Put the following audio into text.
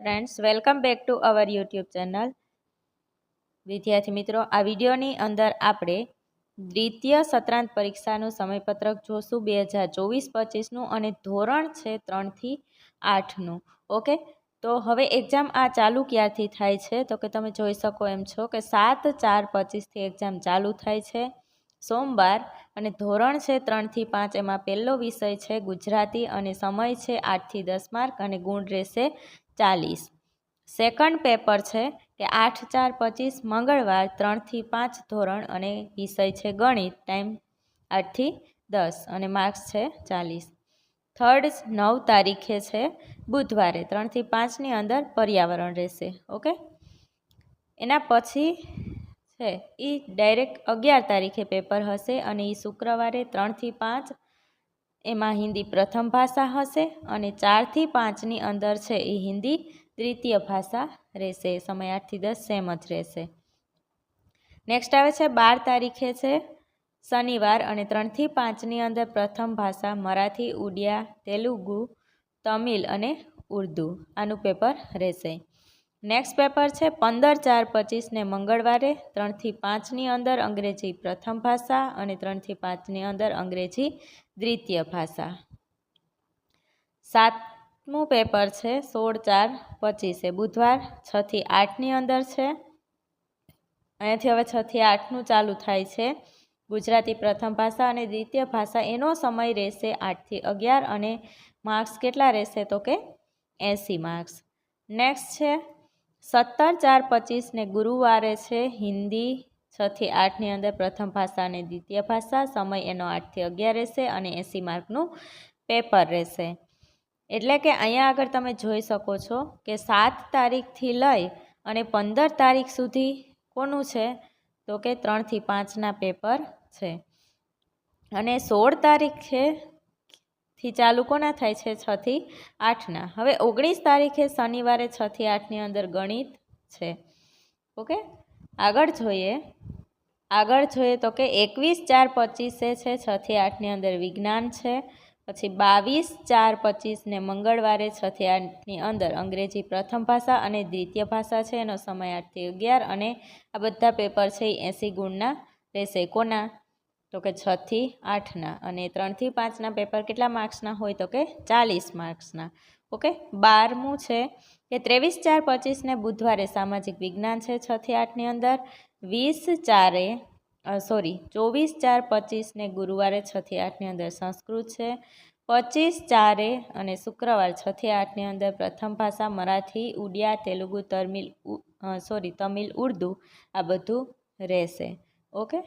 Friends welcome back to our YouTube channel. विद्यार्थी मित्रों, आ विडियोनी अंदर आपणे द्वितीय सत्रांत परीक्षानुं समयपत्रक जोशुं 2024-25 अने धोरण छे 3 થી 8 નું। ओके, तो हवे एक्जाम आ चालू क्यारथी थाय छे तो के तमे जोई शको एम छो के 7/4/25 थी एक्जाम चालू थाय छे सोमवार। अने धोरण छे 3 થી 5 एमां पहेलो विषय छे गुजराती अने समय छे 8 થી 10 मार्क अने गुण रहेशे 40। सेकंड पेपर है कि 8/4/25 मंगलवार 3 થી 5 धोरण अने विषय है गणित, टाइम 8 થી 10 अने मार्क्स है 40। थर्ड 9 तारीखे है बुधवारे 3 થી 5 नी अंदर पर्यावरण रहेशे। ओके, एना पछी है ई डायरेक्ट 11 तारीखे पेपर हशे अने ई शुक्रवारे 3 થી 5 एमां हिंदी प्रथम भाषा हशे अने 4 થી 5 नी अंदर है ई हिंदी तृतीय भाषा रहेशे। समय 8 થી 10 सेम ज रहेशे। नेक्स्ट आवे छे 12 तारीखे है शनिवार अने 3 થી 5 नी अंदर प्रथम भाषा मराठी, उड़िया, तेलुगु, तमिल अने उर्दू आनु पेपर रहेशे। नेक्स्ट पेपर है 15/4/25 ने मंगलवारे 3 થી 5 नी अंदर अंग्रेजी प्रथम भाषा अने 3 થી 5 नी अंदर अंग्रेजी द्वितीय भाषा। सातमू पेपर है 16/4/25 बुधवार 6 થી 8 नी अंदर है। अहींथी हवे 6 થી 8 નું चालू थाय छे गुजराती प्रथम भाषा अने द्वितीय भाषा। एनो समय रहेशे 8 થી 11 अने मार्क्स केटला रहेशे तो के 80 मार्क्स। नेक्स्ट है 17/4/25 ने गुरुवारे है हिंदी 6 થી 8 नी अंदर प्रथम भाषा अने द्वितीय भाषा। समय एनो 8 થી 11 रहेशे अने 80 मार्कનું पेपर रहेशे। एटले के अहींया आगळ तमे जोई शको छो के 7 तारीखथी लई अने 15 तारीख सुधी कोनुं छे तो के 3 થી 5 ना पेपर छे अने 16 तारीखे थी चालू कोना थाय छे 6 થી 8 ना। हवे 19 तारीखे शनिवारे 6 થી 8 नी अंदर गणित छे। ओके, आगळ जोईए तो के 21/4/25 छे 6 થી 8 नी अंदर विज्ञान छे। पछी 22/4/25 ने मंगलवारे 6 થી 8 नी अंदर अंग्रेजी प्रथम भाषा अने द्वितीय भाषा है। एनो समय 8 થી 11 अने आ बधा पेपर है 80 गुणना रहेशे। कोना तो के 6 થી 8 ना अने 3 થી 5 ना पेपर केटला मार्क्सना होय तो के 40 मार्क्सना। ओके, 12मू है कि 23/4/25 ने बुधवारे सामाजिक विज्ञान है 6 થી 8 नी अंदर। 24/4/25 ने गुरुवारे 6 થી 8 नी अंदर संस्कृत है। 25/4 अने शुक्रवार 6 થી 8 नी अंदर प्रथम भाषा मराठी, उड़िया, तेलुगु, तमिल उर्दू आ बधुं रहेशे। ओके।